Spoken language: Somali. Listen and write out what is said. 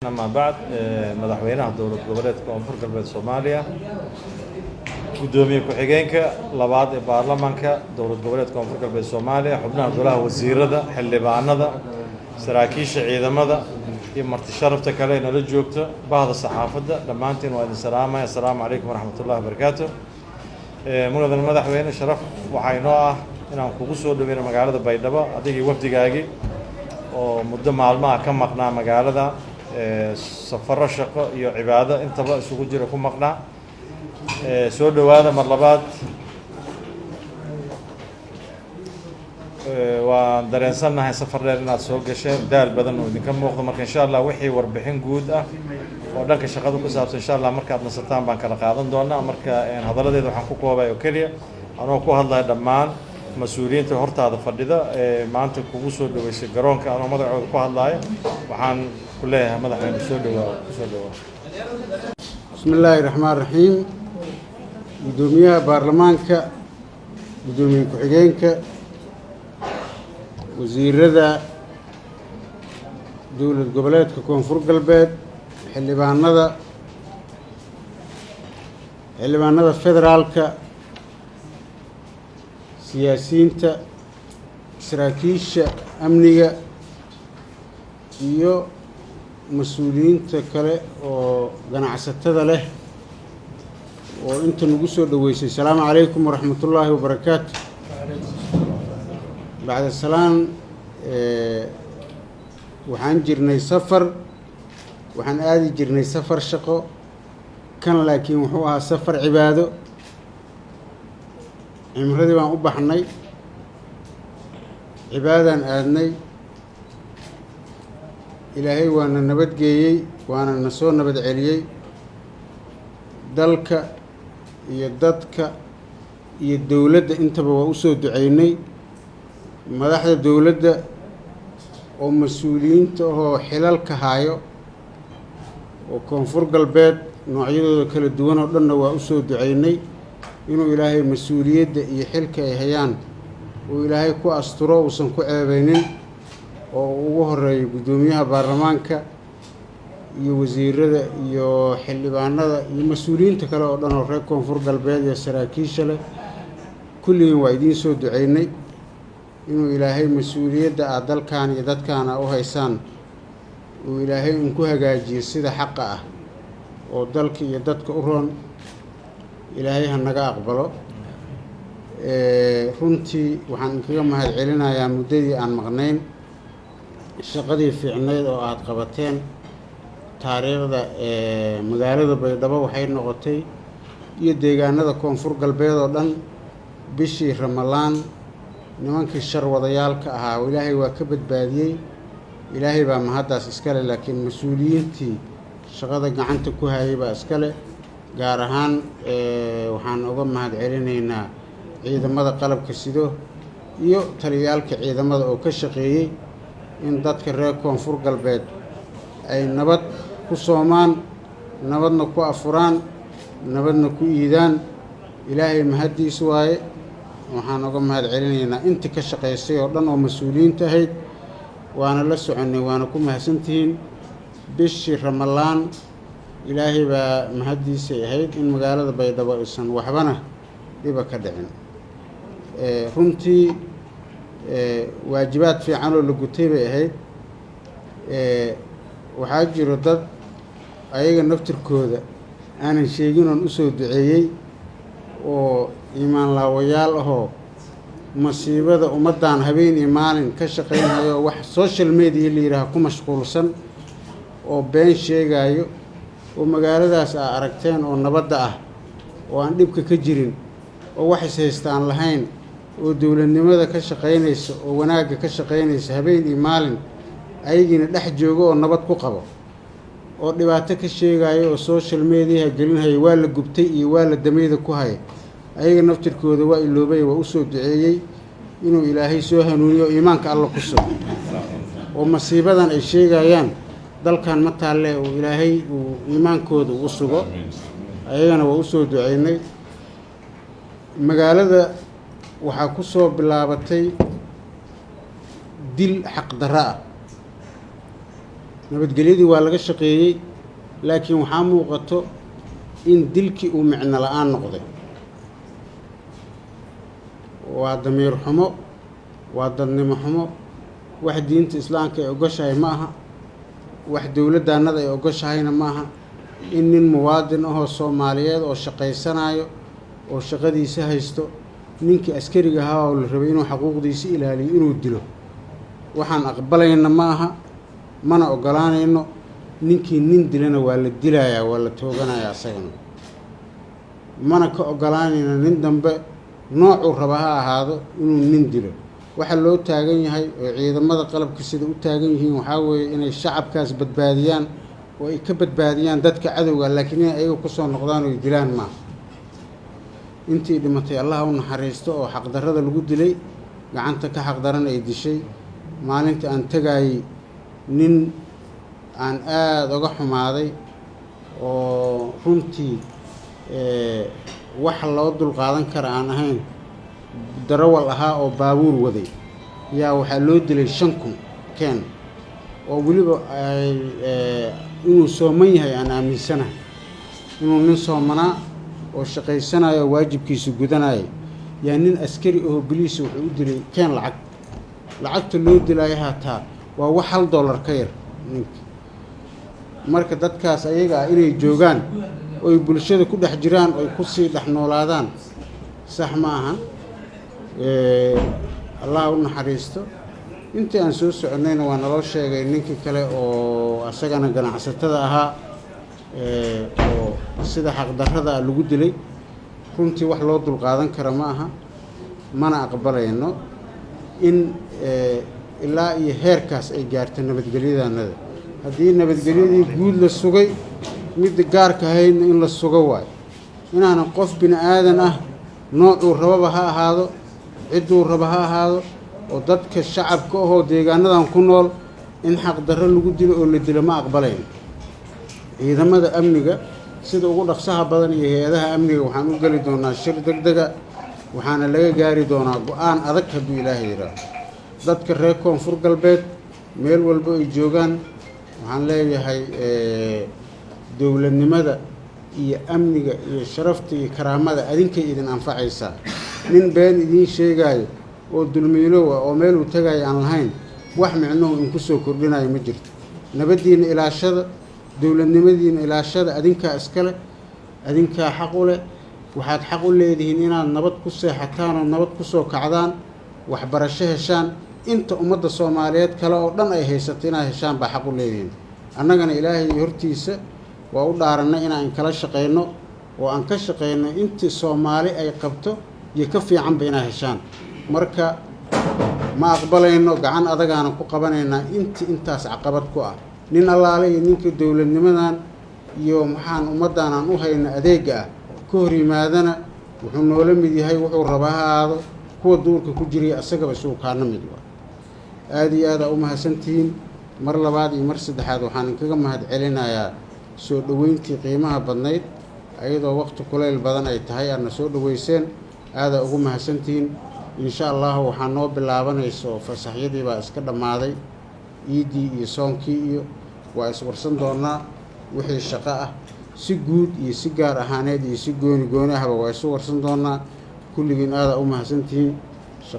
أما بعد مدحوينها دولة goboleedka koonfur galbeed Soomaaliya gudoomiye ku-xigeenka labaad ee baarlamaanka dowlad goboleedka koonfur galbeed Soomaaliya xubnaha golaha wasiirada xildhibaanada saraakiisha ciidamada iyo marti sharafta kale ee nala joogta bahda saxaafadda dhamaantiin waa idin salaamay assalaamu calaykum waraxmatullaahi wabarakaatuh mudan madaxweyne sharaf waxa inoo ah inaan kugu soo dhaweeyno magaalada Baydhabo adigii wafdigaagii oo muddo maalmaha ka maqnaa magaalada سفر شقة iyo cibaado intaba isugu jira ku maqnaa soo dhawaada mar labaad waan dareensanahay safar dheer inaad soo gasheen daal badan oo idinka muuqdo marka insha Allah wixii warbixin guud ah oo dhanka shaqada ku saabsan insha Allah markaad nasataan baan kala qaadan doonaa marka hadaladeeda waxaan ku koobay oo kaliya anoo ku hadlay dhammaan مسؤولينta hortaada fadhida maanta kugu soo dhaweysay garoonka anoo magacooda ku hadlayo waxaan ku leeyahay madaxweyne soo dhawaad بسم الله الرحمن الرحيم gudoomiyaha baarlamaanka gudoomiye ku-xigeenka wasiirada dowlad goboleedka koonfur galbeed xildhibaanada federaalka siyaasiyiinta saraakiisha amniga iyo mas-uuliyiinta kale oo ganacsatada leh oo inta nagu soo dhaweysay assalaamu calaykum waraxmatullaahi wabarakaatu bacda salaan waxaan aadi jirnay safar shaqo kan laakiin wuxuu ahaa safar cibaado cimradii baan u baxnay cibaadaan aadnay ilaahay waana nabadgeeyey waana na soo nabad celiyey dalka iyo dadka iyo dowladda intaba waa u soo duceynay madaxda dowladda oo mas-uuliyiinta oo xilalka hayo oo koonfur galbeed noocyadooda kala duwan oo dhanna waa u soo duceynay inuu ilaahay mas-uuliyadda iyo xilka ay hayaan uu ilaahay ku asturo uusan ku ceebeynin oo ugu horeeyo gudoomiyaha baarlamaanka iyo wasiirada iyo xildhibaanada iyo mas-uuliyiinta kale oo dhan oo reer koonfur galbeed iyo saraakiisha leh kulligiin waa idiin soo duceynay inuu ilaahay mas-uuliyadda aad dalkan iyo dadkaana u haysaan uu ilaahay inku hagaajiyo sida xaqa ah oo dalka iyo dadka u roon ilaahay ha naga aqbalo runtii waxaan inkaga mahad celinayaa muddadii aan maqnayn shaqadii fiicneyd oo aada qabateen taariikhda magaalada Baydhabo waxay noqotay iyo deegaanada koonfur galbeed oo dhan bishii Ramadaan nimankii sharwadayaalka ahaa ilaahay waa ka badbaadiyey ilaahay baa mahaddaas iskale laakiin mas-uuliyiintii shaqada gacanta ku hayay baa iskale gaar ahaan waxaan uga mahad celinaynaa ciidamada qalabka sido iyo taliyaalka ciidamada oo ka shaqeeyey in dadka reer koonfur galbeed ay nabad ku soomaan nabadna ku afuraan nabadna ku iidaan ilaahay mahaddiis waaye waxaan uga mahad celinaynaa intii ka shaqaysay oo dhan oo mas-uuliyiinta ahayd waana la soconnay waana ku mahadsantihiin bishii Ramadaan ilaahay baa mahaddiisay ahayd in magaalada Baydhabo aysan waxbana dhiba ka dhicin runtii waajibaad fiican oo la gutay bay ahayd waxaa jiro dad ayaga naftirkooda aanan sheegin oon u soo duceeyey oo iimaan laawayaal ahoo masiibada ummaddan habeen iyo maalin ka shaqaynayo wax social media la yidhaaha ku mashquulsan oo been sheegayo oo magaaladaas aa aragteen oo nabadda ah oo aan dhibka ka jirin oo wax is haystaan lahayn oo dowladnimada ka shaqaynaysa oo wanaagga ka shaqaynaysa habeen iyo maalin ayagiina dhex joogo oo nabad ku qabo oo dhibaato ka sheegayo oo social mediaha gelinhaya waa la gubtay iyo waa la damayda ku haya ayaga naftirkooda waa iloobay waa u soo duceeyey inuu ilaahay soo hanuuniyo iimaanka alla ku sugo oo masiibadan ay sheegayaan dalkan ma taalle oo ilaahay uu iimaankooda u sugo ayagana waa u soo duceynay magaalada waxaa ku soo bilaabatay dil xaq darro ah nabadgelyadii waa laga shaqeeyey laakiin waxaa muuqato in dilkii uu micno la-aan noqday. waa damiir xumo, waa dadnimo xumo, wax diinta islaamka ay ogoshahay ma aha, wax dowladdaannada ay ogoshahayna ma aha in nin muwaadin ahoo soomaaliyeed oo shaqaysanayo oo shaqadiisa haysto ninkii askariga ahaa oo la rabay inuu xaquuqdiisa ilaaliyo inuu dilo. waxaan aqbalayna ma aha, mana ogolaanayno. ninkii nin dilana waa la dilayaa, waa la tooganayaa asagana. mana ka ogolaanayno nin dambe noocuu raba ha ahaado inuu nin dilo. waxa loo taagan yahay oo ciidamada qalabka sida u taagan yihiin waxaa weeye inay shacabkaas badbaadiyaan oo ay ka badbaadiyaan dadka cadowga, laakiin inay ayaga kusoo noqdaan oo dilaan maaha. intii dhimatay allah u naxariisto oo xaqdarrada lagu dilay, gacanta ka xaqdaran ay dishay. maalintii aan tagaayey nin aan aada uga xumaaday oo runtii wax loo dulqaadan kara aan ahayn, darawal ahaa oo baabuur waday yaa waxaa loo dilay 5,000 keen oo weliba inuu sooman yahay aan aaminsanahay inuu nin soomanaa oo shaqaysanayo waajibkiisu gudanaya yaa nin askari oo biliis wuxuu u dilay keen lacagta loo dilay hataa waa wax $1 ka yar ninka. marka dadkaas ayaga inay joogaan oo bulshada ku dhex jiraan oo ku sii dhex noolaadaan sax ma aha. allah u naxariisto. intii aan soo soconayna waa naloo sheegay ninkii kale oo asagana ganacsatada ahaa oo sida xaqdarrada lagu dilay. runtii wax loo dulqaadan kara ma aha, mana aqbalayno in ilaa iyo heerkaas ay gaarto nabadgelyadaannada. haddii nabadgelyadii guud la sugay, midda gaarka ahaydna in la sugo waayo. inaanan qof bini aadan ah noocuu rababa ha ahaado, cidduu raba ha ahaado, oo dadka shacabka ahoo deegaanadan ku nool in xaqdarro lagu dilo oo la dilo ma aqbalayno. ciidamada amniga sida ugu dhaqsaha badan iyo hay-adaha amniga waxaan u geli doonaa shir degdega, waxaana laga gaari doonaa go-aan adag hadduu ilaahay yidhaaho. dadka reer koonfur galbeed meel walba ay joogaan waxaan leeyahay dowladnimada iyo amniga iyo sharafta iyo karaamada adinkay idin anfacaysaa. nin been idiin sheegaayo oo dulmiilowa oo meel uu tagayo aan lahayn wax micnuhu in ku soo kordhinayo ma jirto. nabaddiina ilaashada, dowladnimadiina ilaashada, adinkaa iskale, adinkaa xaq u leh. waxaad xaq u leedihiin inaad nabad ku seexataan oo nabad ku soo kacdaan, waxbarasho heshaan. inta ummadda soomaaliyeed kale oo dhan ay haysato inaad heshaan baa xaq u leedihiin. annagana ilaahay hortiisa waa u dhaarannay inaan kala shaqayno oo aan ka shaqayno intii soomaali ay qabto iyo ka fiicanba inaad heshaan. marka ma aqbalayno, gacan adagaana ku qabanaynaa intaas caqabad ku ah. nin allaale iyo ninka dowladnimadan iyo maxaan ummaddaanaan u hayna adeega ah ka hor yimaadana wuxuu noola mid yahay wuxuu rabaa ha ahaado kuwa duurka ku jiray asagaba isuu kaana mid waa. aada iyo aada u mahadsantihiin. mar labaad iyo mar saddexaad waxaan inkaga mahad celinayaa soo dhoweyntii qiimaha badnayd, ayadoo waqti kulayl badan ay tahay aadna soo dhoweyseen. aada ugu mahadsantihiin. insha allahu waxaa noo bilaabanayso fasaxyadii baa iska dhammaaday, iiddii iyo soonkii iyo waa iswarsan doonaa wixii shaqo ah si guud iyo si gaar ahaaneed iyo si gooni ahba waa isu warsan doonaa. kulligiin aada u mahadsantihiin.